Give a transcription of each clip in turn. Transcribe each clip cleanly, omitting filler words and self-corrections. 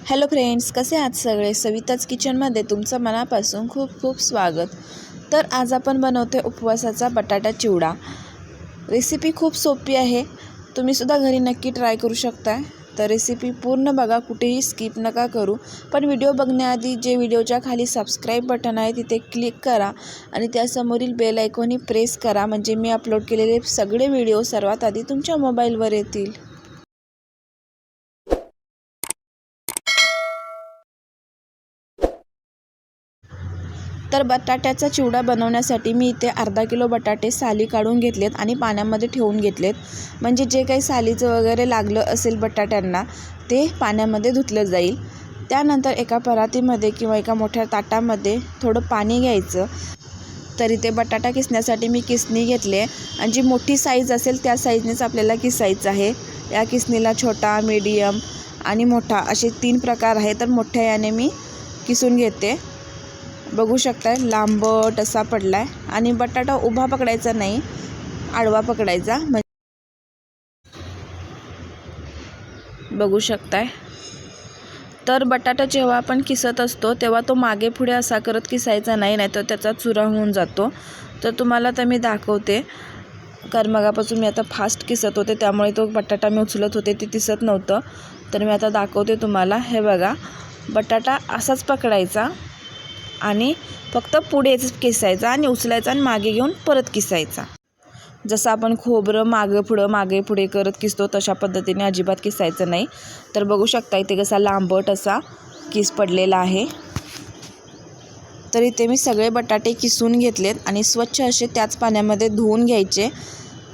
Hello friends, कसे आहात सगळे? सविताच किचनमध्ये तुमचं मनापासून खूप खूप स्वागत. तर आज आपण बनवते उपवासाचा बटाटा चिवडा. रेसिपी खूप सोपी आहे, तुम्हीसुद्धा घरी नक्की ट्राय करू शकता. तर रेसिपी पूर्ण बघा, कुठेही स्किप नका करू. पण व्हिडिओ बघण्याआधी जे व्हिडिओच्या खाली सबस्क्राईब बटन आहे तिथे क्लिक करा आणि त्यासमोरील बेल आयकॉनही प्रेस करा, म्हणजे मी अपलोड केलेले सगळे व्हिडिओ सर्वात आधी तुमच्या मोबाईलवर येतील. तर बटाट्याचा चिवडा बनवण्यासाठी मी इथे अर्धा किलो बटाटे साली काढून घेतलेत आणि पाण्यामध्ये ठेवून घेतलेत, म्हणजे जे काही सालीचं वगैरे लागलं असेल बटाट्यांना ते पाण्यामध्ये धुतलं जाईल. त्यानंतर एका परातीमध्ये किंवा एका मोठ्या ताटामध्ये थोडं पाणी घ्यायचं. तर इथे बटाटा किसण्यासाठी मी किसणी घेतली आहे आणि जी मोठी साईज असेल त्या साईजनेच आपल्याला किसायचं आहे. या किसणीला छोटा, मीडियम आणि मोठा असे 3 प्रकार आहे. तर मोठ्या याने मी किसून घेते. बघू शकताय लांबट असा पडला आहे आणि बटाटा उभा पकडायचा नाही, आडवा पकडायचा. बघू शकताय. तर बटाटा जेव्हा आपण किसत असतो तेव्हा तो मागे पुढे असा करत किसायचा नाही, नाहीतर त्याचा चुरा होऊन जातो. तर तुम्हाला तर मी दाखवते, कारण मगापासून मी आता फास्ट किसत होते त्यामुळे तो बटाटा मी उचलत होते ते दिसत नव्हतं. तर मी आता दाखवते तुम्हाला. हे बघा, बटाटा असाच पकडायचा आणि फक्त पुढेच किसायचा आणि उचलायचा आणि मागे घेऊन परत किसायचा. जसं आपण खोबरं मागे पुढे करत किसतो तशा पद्धतीने अजिबात किसायचं नाही. तर बघू शकता इथे कसा लांबट असा किस पडलेला आहे. तर इथे मी सगळे बटाटे किसून घेतलेत आणि स्वच्छ असे त्याच पाण्यामध्ये धुवून घ्यायचे.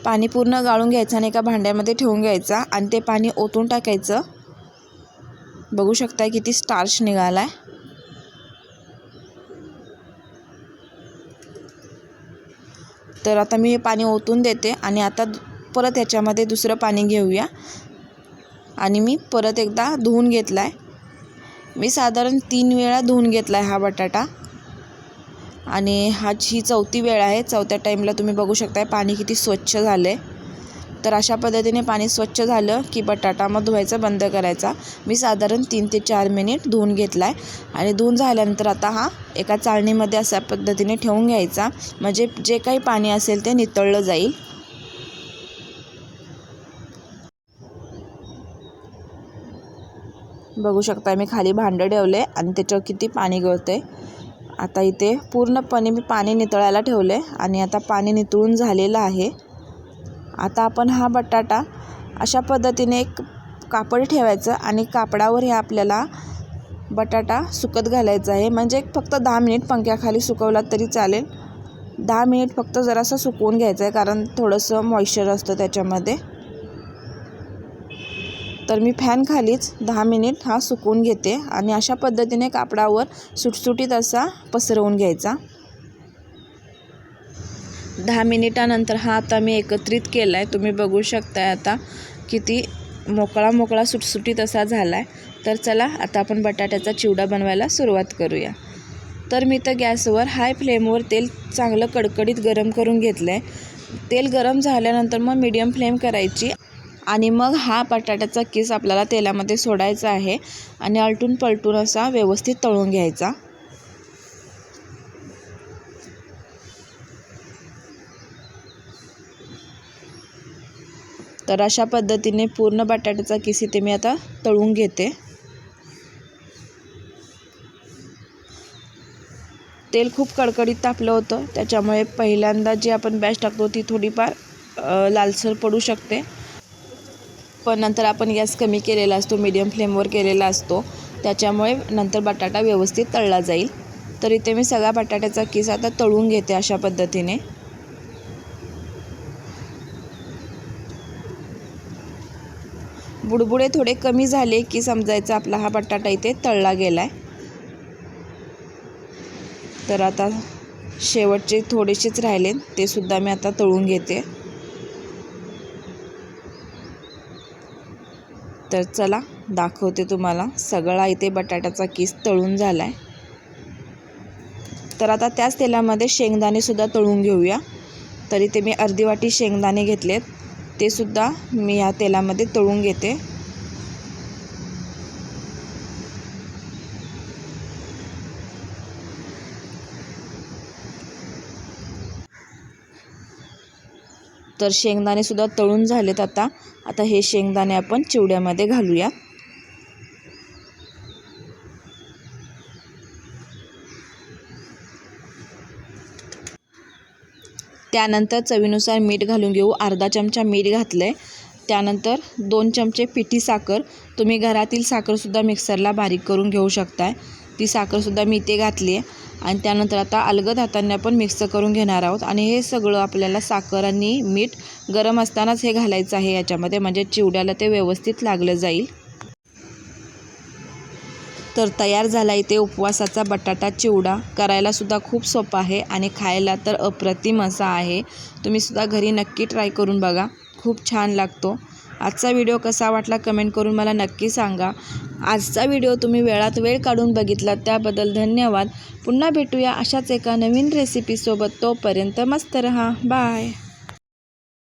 पाणी पूर्ण गाळून घ्यायचं आणि एका भांड्यामध्ये ठेवून घ्यायचा आणि ते पाणी ओतून टाकायचं. बघू शकता किती स्टार्च निघाला आहे. तर आता मी हे पाणी ओतून देते आणि आता परत याच्यामध्ये दुसरं पाणी घेऊया आणि मी परत एकदा धुवून घेतला आहे. मी साधारण 3 वेळा धुवून घेतला आहे हा बटाटा आणि ही 4थी वेळ आहे. 4थ्या टाईमला तुम्ही बघू शकताय पाणी किती स्वच्छ झालं आहे. तर अशा पद्धतीने पाणी स्वच्छ झालं की बटाटा मग धुवायचा बंद करायचा. मी साधारण 3 ते 4 मिनिट धुवून घेतला आहे आणि धुवून झाल्यानंतर आता हा एका चाळणीमध्ये अशा पद्धतीने ठेवून घ्यायचा, म्हणजे जे काही पाणी असेल ते नितळलं जाईल. बघू शकता मी खाली भांडं ठेवले आणि त्याच्यावर किती पाणी गळतंय. आता इथे पूर्णपणे मी पाणी नितळायला ठेवले आणि आता पाणी नितळून झालेलं आहे. आता आपण हा बटाटा अशा पद्धतीने एक कापड ठेवायचं आणि कापडावर हे आपल्याला बटाटा सुकत घालायचा आहे, म्हणजे फक्त 10 मिनिट पंख्याखाली सुकवला तरी चालेल. 10 मिनिट फक्त जरासं सुकवून घ्यायचं आहे, कारण थोडंसं मॉइश्चर असतं त्याच्यामध्ये. तर मी फॅनखालीच 10 मिनिट हा सुकवून घेते आणि अशा पद्धतीने कापडावर सुटसुटीत असा पसरवून घ्यायचा. 10 मिनिटानंतर हा आता मी एकत्रित केला आहे. तुम्ही बघू शकताय आता किती मोकळा सुटसुटीत असा झाला आहे. तर चला आता आपण बटाट्याचा चिवडा बनवायला सुरुवात करूया. तर मी तर गॅसवर हाय फ्लेमवर तेल चांगलं कडकडीत गरम करून घेतलं आहे. तेल गरम झाल्यानंतर मग मीडियम फ्लेम करायची आणि मग हा बटाट्याचा किस आपल्याला तेलामध्ये सोडायचा आहे आणि आलटून पलटून असा व्यवस्थित तळून घ्यायचा. तर अशा पद्धतीने पूर्ण बटाट्याचा किस इथे मी आता तळून घेते. तेल खूप कडकडीत तापलं होतं, त्याच्यामुळे पहिल्यांदा जी आपण बॅच टाकतो ती थोडीफार लालसर पडू शकते, पण नंतर आपण गॅस कमी केलेला असतो, मीडियम फ्लेमवर केलेला असतो, त्याच्यामुळे नंतर बटाटा व्यवस्थित तळला जाईल. तर इथे मी सगळा बटाट्याचा किस आता तळून घेते अशा पद्धतीने. बुडबुडे थोडे कमी झाले की समजायचं आपला हा बटाटा इथे तळला गेला आहे. तर आता शेवटचे थोडेसेच राहिले, ते सुद्धा मी आता तळून घेते. तर चला दाखवते तुम्हाला. सगळा इथे बटाट्याचा किस तळून झाला आहे. तर आता त्याच तेलामध्ये शेंगदाणेसुद्धा तळून घेऊया. तर इथे मी अर्धी वाटी शेंगदाणे घेतलेत, ते सुद्धा मी या तेलामध्ये तळून घेते. तर शेंगदाणेसुद्धा तळून झालेत. आता हे शेंगदाणे आपण चिवड्यामध्ये घालूया. त्यानंतर चवीनुसार मीठ घालून घेऊ. अर्धा चमचा मीठ घातलं आहे. त्यानंतर 2 चमचे पिठी साखर, तुम्ही घरातील साखरसुद्धा मिक्सरला बारीक करून घेऊ शकताय. ती साखरसुद्धा मी इथे घातली आहे. आणि त्यानंतर आता अलगद हाताने आपण मिक्स करून घेणार आहोत. आणि हे सगळं आपल्याला साखर आणि मीठ गरम असतानाच हे घालायचं आहे याच्यामध्ये, म्हणजे चिवड्याला ते व्यवस्थित लागलं जाईल. तर तयार झाला इथे उपवासाचा बटाटा चिवडा. करायलासुद्धा खूप सोपा आहे आणि खायला तर अप्रतिम असा आहे. तुम्हीसुद्धा घरी नक्की ट्राय करून बघा, खूप छान लागतो. आजचा व्हिडिओ कसा वाटला कमेंट करून मला नक्की सांगा. आजचा व्हिडिओ तुम्ही वेळात वेळ काढून बघितला त्याबद्दल धन्यवाद. पुन्हा भेटूया अशाच एका नवीन रेसिपीसोबत. तोपर्यंत मस्त रहा. बाय.